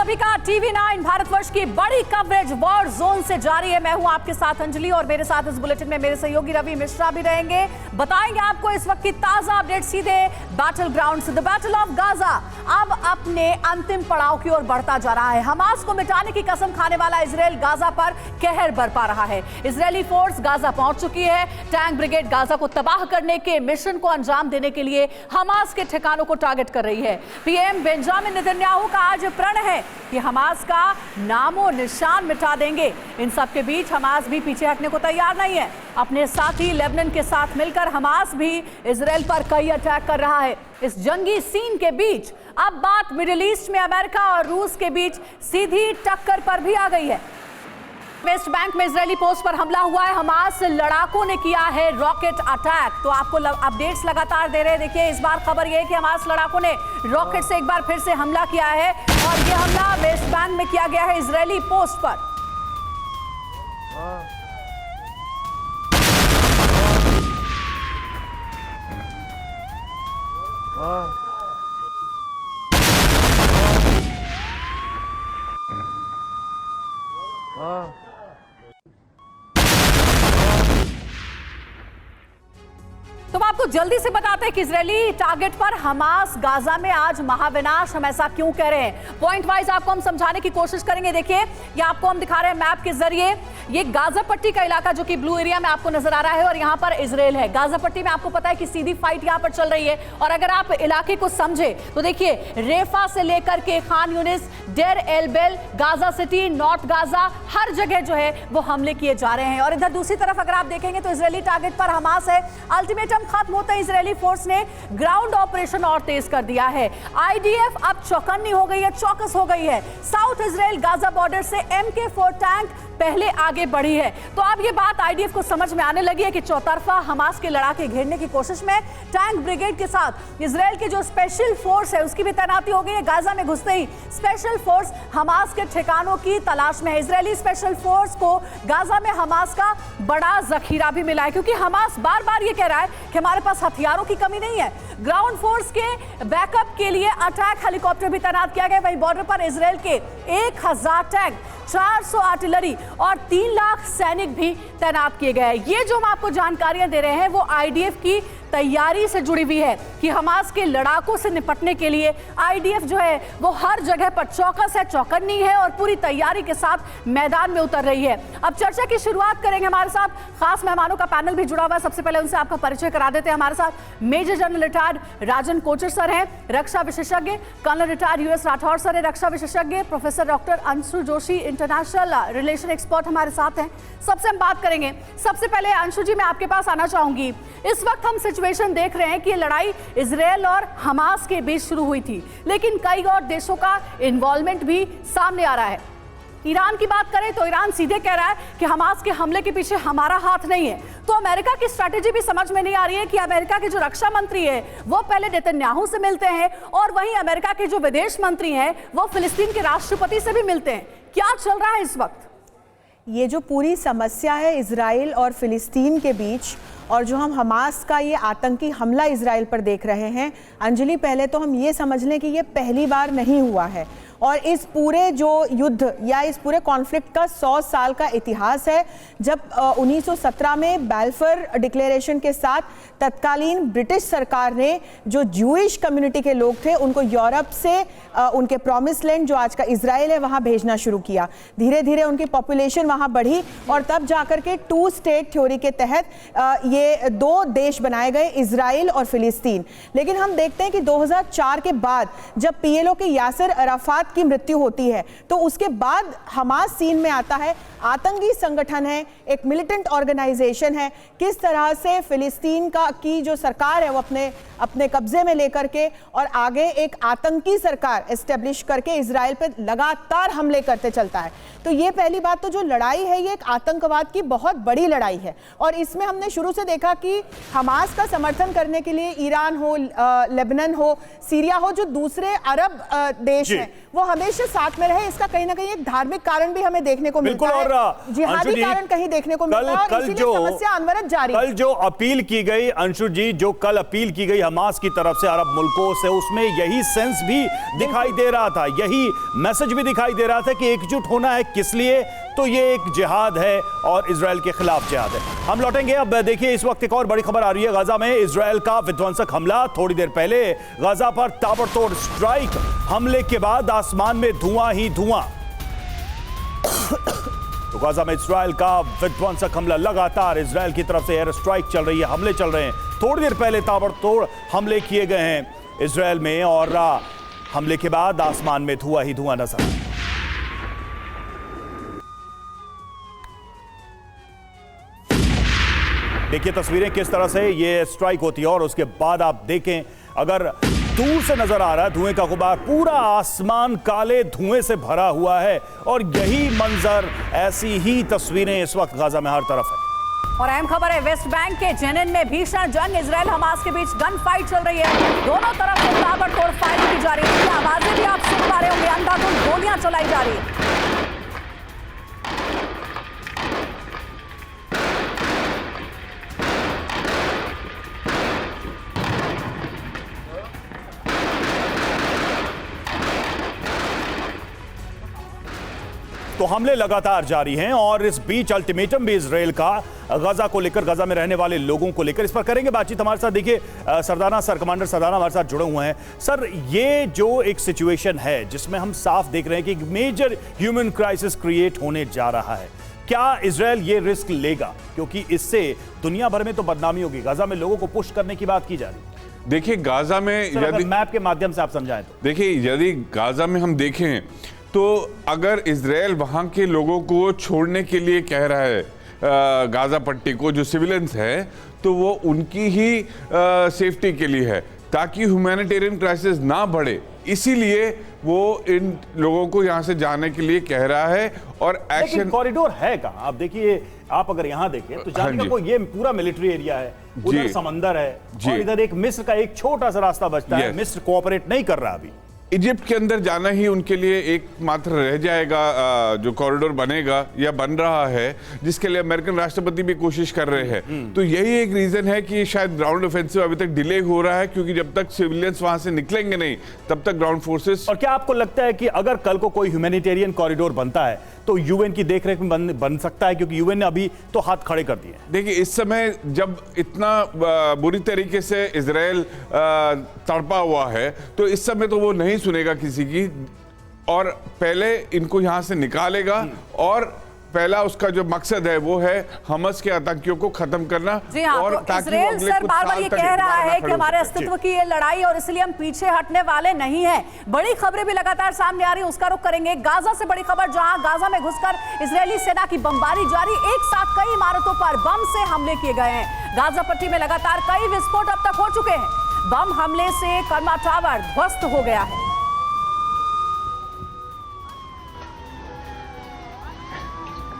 सभी का TV9 भारतवर्ष की बड़ी कवरेज वॉर जोन से जारी है। मैं हूं आपके साथ अंजलि और मेरे साथ इस बुलेटिन में मेरे सहयोगी रवि मिश्रा भी रहेंगे। बताएंगे आपको इस वक्त की ताजा अपडेट सीधे बैटल ग्राउंड से। द बैटल ऑफ गाजा अब अपने अंतिम पड़ाव की ओर बढ़ता जा रहा है। हमास को मिटाने की कसम खाने वाला इजराइल गाजा पर कहर बरपा रहा है। इजरायली फोर्स गाजा पहुंच चुकी है। टैंक ब्रिगेड गाजा को तबाह करने के मिशन को अंजाम देने के लिए हमास के ठिकानों को टारगेट कर रही है। पीएम बेंजामिन नेतन्याहू का आज प्रण है कि हमास का नामो निशान मिटा देंगे। इन सब के बीच हमास भी पीछे हटने को तैयार नहीं है। अपने साथी लेबनान के साथ मिलकर हमास भी इजराइल पर कई अटैक कर रहा है। इस जंगी सीन के बीच अब बात मिडिल ईस्ट में अमेरिका और रूस के बीच सीधी टक्कर पर भी आ गई है। वेस्ट बैंक में इजरायली पोस्ट पर हमला हुआ है। हमास लड़ाकों ने किया है रॉकेट अटैक। तो आपको अपडेट्स लगातार दे रहे हैं। देखिए, इस बार खबर यह है कि हमास लड़ाकों ने रॉकेट से एक बार फिर से हमला किया है और यह हमला वेस्ट बैंक में किया गया है इजरायली पोस्ट पर। तो आपको जल्दी से बताते हैं कि इजरायली टारगेट पर हमास गाजा में आज महाविनाश। हम ऐसा क्यों कह रहे हैं, पॉइंट वाइज आपको हम समझाने की कोशिश करेंगे। देखिए, ये आपको हम दिखा रहे हैं मैप के जरिए। ये गाजा पट्टी का इलाका जो कि ब्लू एरिया में आपको नजर आ रहा है और यहाँ पर इजराइल है। गाजा पट्टी में आपको पता है कि सीधी फाइट यहाँ पर चल रही है। और अगर आप इलाके को समझे तो देखिए, रेफा से लेकर के Khan Yunis, Deir el Balah, Gaza city, north Gaza, हर जगह जो है वो हमले किए जा रहे हैं। और इधर दूसरी तरफ अगर आप देखेंगे तो इजरायली टारगेट पर हमास है। अल्टीमेटम खत्म होता है, इजरायली फोर्स ने ग्राउंड ऑपरेशन और तेज कर दिया है। आईडीएफ अब चौकन्नी हो गई है, चौकस हो गई है। साउथ इजराइल गाजा बॉर्डर से MK4 टैंक पहले आगे बढ़ी है। तो अब ये बात आईडीएफ को समझ में आने लगी है कि चौतरफा हमास के लड़ाके घेरने की कोशिश में टैंक ब्रिगेड के साथ इजराइल की जो स्पेशल फोर्स है उसकी भी तैनाती हो गई है। गाजा में घुसते ही स्पेशल फोर्स हमास के ठिकानों की तलाश में है। इजरायली स्पेशल फोर्स को गाजा में हमास का बड़ा जखीरा भी मिला है, क्योंकि हमास बार बार ये कह रहा है कि हमारे पास हथियारों की कमी नहीं है। ग्राउंड फोर्स के बैकअप के लिए अटैक हेलीकॉप्टर भी तैनात किया गया। वहीं बॉर्डर पर इजराइल के 1000 टैंक, 400 आर्टिलरी और 3 लाख सैनिक भी तैनात किए गए। ये जो हम आपको जानकारियां दे रहे हैं वो आईडीएफ की तैयारी से जुड़ी हुई है कि हमास के लड़ाकों से निपटने के लिए आईडीएफ जो है वो हर जगह पर चौकस है, चौकन्नी है और पूरी तैयारी के साथ मैदान में उतर रही है। अब चर्चा की शुरुआत करेंगे। हमारे साथ खास मेहमानों का पैनल भी जुड़ा हुआ है। सबसे पहले उनसे आपका परिचय करा देते हैं। हमारे साथ major general retired Rajan Kochar sir हैं, रक्षा विशेषज्ञ। Colonel retired US Rathore sir है, रक्षा विशेषज्ञ। Professor doctor Anshu Joshi, international relation expert हमारे साथ हैं। सबसे हम बात करेंगे। सबसे पहले अंशु जी, मैं आपके पास आना चाहूंगी। इस वक्त हम सिचुएशन देख रहे हैं कि ये लड़ाई इजराइल और हमास के बीच शुरू हुई थी, लेकिन कई और देशों का इन्वॉल्वमेंट भी सामने आ रहा है। ईरान की बात करें तो ईरान सीधे कह रहा है कि हमास के हमले के पीछे हमारा हाथ नहीं है। तो अमेरिका की स्ट्रैटेजी भी समझ में नहीं आ रही है कि अमेरिका के जो रक्षा मंत्री है वो पहले नेतन्याहू से मिलते हैं और वहीं अमेरिका के जो विदेश मंत्री हैं वो फिलिस्तीन के राष्ट्रपति से भी मिलते हैं। क्या चल रहा है इस वक्त? ये जो पूरी समस्या है इजराइल और फिलिस्तीन के बीच, और जो हम हमास का ये आतंकी हमला इजराइल पर देख रहे हैं, अंजलि, पहले तो हम ये समझ लें कि ये पहली बार नहीं हुआ है। और इस पूरे जो युद्ध या इस पूरे कॉन्फ्लिक्ट का 100 साल का इतिहास है। जब 1917 में बैल्फर डिक्लेरेशन के साथ तत्कालीन ब्रिटिश सरकार ने जो ज्यूइश कम्युनिटी के लोग थे उनको यूरोप से उनके प्रॉमिस लैंड जो आज का इजराइल है वहाँ भेजना शुरू किया। धीरे धीरे उनकी पॉपुलेशन वहाँ बढ़ी और तब जाकर के 2 स्टेट थ्योरी के तहत ये 2 देश बनाए गए, इजराइल और फिलिस्तीन। लेकिन हम देखते हैं कि 2004 के बाद जब PLO के यासिर अराफात की मृत्यु होती है तो उसके बाद हमास सीन में आता है। आतंकी संगठन है, एक मिलिटेंट ऑर्गेनाइजेशन है। किस तरह से फिलिस्तीन की जो सरकार है वो अपने कब्जे में लेकर के और आगे एक आतंकी सरकार एस्टेब्लिश करके इजराइल पे लगातार हमले करते चलता है। तो ये पहली बात, तो जो लड़ाई है ये एक आतंकवाद की बहुत बड़ी लड़ाई है। और इसमें हमने शुरू से देखा कि हमास का समर्थन करने के लिए ईरान हो, लेबनान हो, सीरिया हो, जो दूसरे अरब देश हैं वो हमेशा साथ में रहे। इसका कहीं ना कहीं एक धार्मिक कारण भी हमें देखने को मिलता है, जिहादी कारण कहीं देखने को मिलता है, और इसीलिए समस्या अनवरत जारी है। कल जो अपील की गई अंशु जी, जो कल अपील की गई हमास की तरफ से अरब मुल्कों से, उसमें यही सेंस भी दिखाई दे रहा था, यही मैसेज भी दिखाई दे रहा था कि एकजुट होना है। किस लिए? तो ये एक जिहाद है और इजराइल के खिलाफ जिहाद है। हम लौटेंगे। अब देखिए, इस वक्त एक और बड़ी खबर आ रही है। गाजा में इजराइल का विध्वंसक हमला। थोड़ी देर पहले गाजा पर ताबड़तोड़ स्ट्राइक, हमले के बाद आसमान में धुआं ही धुआं। तो गाजा में इजराइल का विध्वंसक हमला, लगातार इजराइल की तरफ से एयर स्ट्राइक चल रही है, हमले चल रहे हैं। थोड़ी देर पहले ताबड़तोड़ हमले किए गए हैं इजराइल में, और हमले के बाद आसमान में धुआं ही धुआं नजर आया। देखिए तस्वीरें किस तरह से ये स्ट्राइक होती है, और उसके बाद आप देखें, अगर दूर से नजर आ रहा है धुएं का गुबार, पूरा आसमान काले धुएं से भरा हुआ है। और यही मंजर, ऐसी ही तस्वीरें इस वक्त गाजा में हर तरफ है। और अहम खबर है, वेस्ट बैंक के जेनिन में भीषण जंग, इजराइल हमास के बीच गन फाइट चल रही है। दोनों तरफ से ताबड़तोड़ फायरिंग की जा रही है। आवाजें भी आप सुन पा रहे होंगे, अंधाधुंध गोलियां चलाई जा रही है। तो हमले लगातार जारी हैं, और इस बीच अल्टीमेटम भी इजराइल का गाजा को लेकर, गाजा में रहने वाले लोगों को लेकर। इस पर करेंगे बातचीत हमारे साथ। देखिए सरदाना, सर कमांडर सरदाना हमारे साथ जुड़े हुए हैं। सर, ये जो एक सिचुएशन है जिसमें हम साफ देख रहे हैं कि एक मेजर ह्यूमन क्राइसिस क्रिएट होने जा रहा है, क्या इजराइल ये रिस्क लेगा? क्योंकि इससे दुनिया भर में तो बदनामी होगी। गाजा में लोगों को पुश करने की बात की जा रही है। देखिए गाजा में, यदि मैप के माध्यम से आप समझाएं तो। देखिए, यदि गाजा में हम देखें तो अगर इजराइल वहां के लोगों को छोड़ने के लिए कह रहा है, गाजा पट्टी को, जो सिविलियंस है, तो वो उनकी ही सेफ्टी के लिए है, ताकि ह्यूमैनिटेरियन क्राइसिस ना बढ़े। इसीलिए वो इन लोगों को यहां से जाने के लिए कह रहा है। और एक्शन कॉरिडोर है कहां? आप देखिए, आप अगर यहां देखें तो जाने का कोई, ये पूरा मिलिट्री एरिया है, उधर समंदर है, और इधर एक मिस्र का एक छोटा सा रास्ता बचता है। मिस्र कोऑपरेट नहीं कर रहा अभी। इजिप्ट के अंदर जाना ही उनके लिए एकमात्र रह जाएगा, जो कॉरिडोर बनेगा या बन रहा है, जिसके लिए अमेरिकन राष्ट्रपति भी कोशिश कर रहे हैं। तो यही एक रीजन है कि शायद ग्राउंड ऑफेंसिव अभी तक डिले हो रहा है, क्योंकि जब तक सिविलियंस वहां से निकलेंगे नहीं, तब तक ग्राउंड फोर्सेस। और क्या आपको लगता है कि अगर कल को कोई ह्यूमैनिटेरियन कॉरिडोर बनता है तो यूएन की देखरेख में बन सकता है? क्योंकि यूएन ने अभी तो हाथ खड़े कर दिए। देखिए, इस समय जब इतना बुरी तरीके से इजराइल तड़पा हुआ है, तो इस समय तो वो नहीं सुनेगा किसी की, और पहले इनको यहां से निकालेगा। और पहला उसका जो मकसद है वो है हमास के आतंकियों को खत्म करना। जी हाँ, और तो इजराइल सर बार-बार ये कह रहा है कि हमारे अस्तित्व की ये लड़ाई, और इसलिए हम पीछे हटने वाले नहीं हैं। बड़ी खबरें भी लगातार सामने आ रही है, उसका रुख करेंगे। गाजा से बड़ी खबर, जहां गाजा में घुसकर इजरायली सेना की बमबारी जारी, एक साथ कई इमारतों पर बम से हमले किए गए हैं। गाजा पट्टी में लगातार कई विस्फोट अब तक हो चुके हैं। बम हमले से कर्मा टावर ध्वस्त हो गया है।